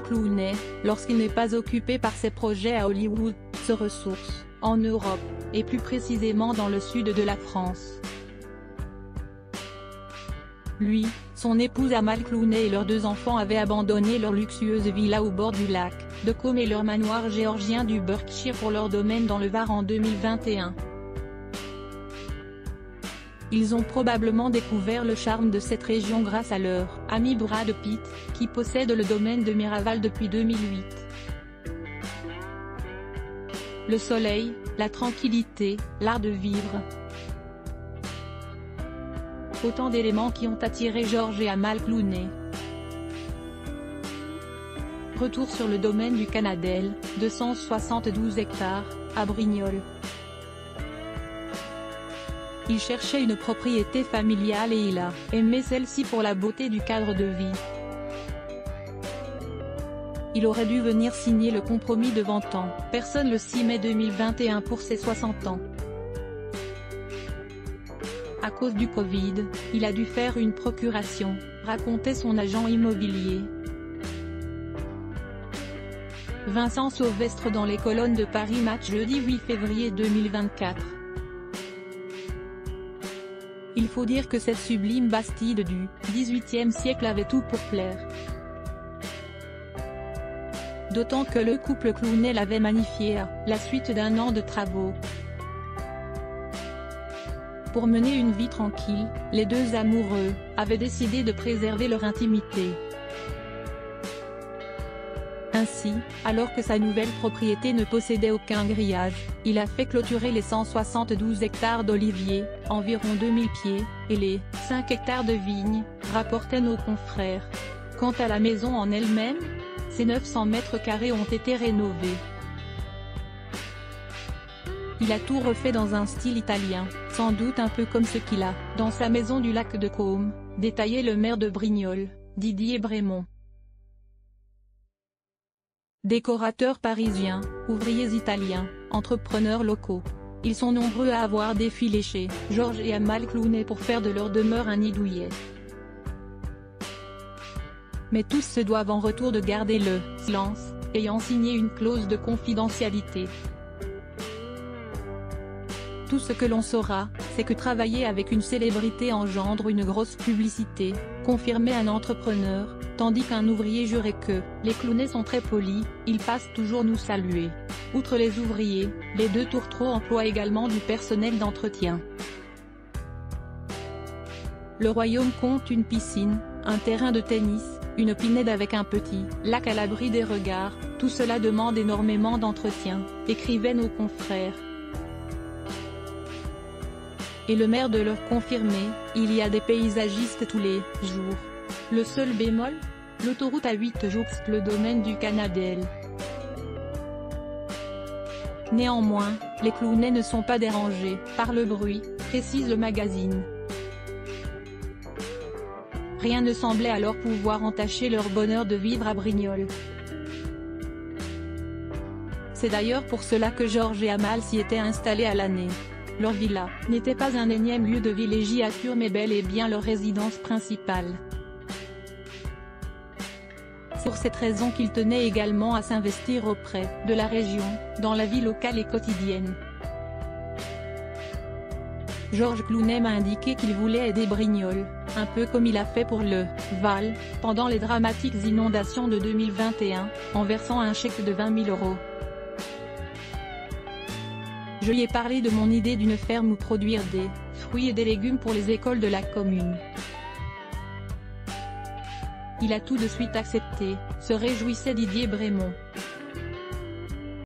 Clooney, lorsqu'il n'est pas occupé par ses projets à Hollywood, se ressource, en Europe, et plus précisément dans le sud de la France. Lui, son épouse Amal Clooney et leurs 2 enfants avaient abandonné leur luxueuse villa au bord du lac de Côme et leur manoir géorgien du Berkshire pour leur domaine dans le Var en 2021. Ils ont probablement découvert le charme de cette région grâce à leur ami Brad Pitt, qui possède le domaine de Miraval depuis 2008. Le soleil, la tranquillité, l'art de vivre. Autant d'éléments qui ont attiré George et Amal Clooney. Retour sur le domaine du Canadel, 272 hectares, à Brignoles. Il cherchait une propriété familiale et il a aimé celle-ci pour la beauté du cadre de vie. Il aurait dû venir signer le compromis de vente en personne le 6 mai 2021 pour ses 60 ans. À cause du Covid, il a dû faire une procuration, racontait son agent immobilier. Vincent Sauvestre dans les colonnes de Paris Match jeudi 8 février 2024. Il faut dire que cette sublime Bastide du XVIIIe siècle avait tout pour plaire. D'autant que le couple Clooney l'avait magnifié à la suite d'un an de travaux. Pour mener une vie tranquille, les 2 amoureux avaient décidé de préserver leur intimité. Ainsi, alors que sa nouvelle propriété ne possédait aucun grillage, il a fait clôturer les 172 hectares d'oliviers, environ 2000 pieds, et les 5 hectares de vignes, rapportaient nos confrères. Quant à la maison en elle-même, ses 900 mètres carrés ont été rénovés. Il a tout refait dans un style italien, sans doute un peu comme ce qu'il a, dans sa maison du lac de Côme, détaillait le maire de Brignoles, Didier Brémond. Décorateurs parisiens, ouvriers italiens, entrepreneurs locaux. Ils sont nombreux à avoir défilé chez George et Amal Clooney pour faire de leur demeure un nid douillet. Mais tous se doivent en retour de garder le silence, ayant signé une clause de confidentialité. Tout ce que l'on saura, c'est que travailler avec une célébrité engendre une grosse publicité, confirmait un entrepreneur, tandis qu'un ouvrier jurait que « les Clooney sont très polis, ils passent toujours nous saluer ». Outre les ouvriers, les 2 tourtereaux emploient également du personnel d'entretien. Le royaume compte une piscine, un terrain de tennis, une pinède avec un petit lac à l'abri des regards, tout cela demande énormément d'entretien, écrivaient nos confrères. Et le maire de leur confirmer, il y a des paysagistes tous les jours. Le seul bémol ? L'autoroute A8 jouxte le domaine du Canadel. Néanmoins, les Clooney ne sont pas dérangés par le bruit, précise le magazine. Rien ne semblait alors pouvoir entacher leur bonheur de vivre à Brignoles. C'est d'ailleurs pour cela que George et Amal s'y étaient installés à l'année. Leur villa n'était pas un énième lieu de villégiature mais bel et bien leur résidence principale. C'est pour cette raison qu'ils tenaient également à s'investir auprès de la région, dans la vie locale et quotidienne. George Clooney m'a indiqué qu'il voulait aider Brignoles, un peu comme il a fait pour le Val, pendant les dramatiques inondations de 2021, en versant un chèque de 20 000 €. Je lui ai parlé de mon idée d'une ferme où produire des fruits et des légumes pour les écoles de la commune. Il a tout de suite accepté, se réjouissait Didier Brémond.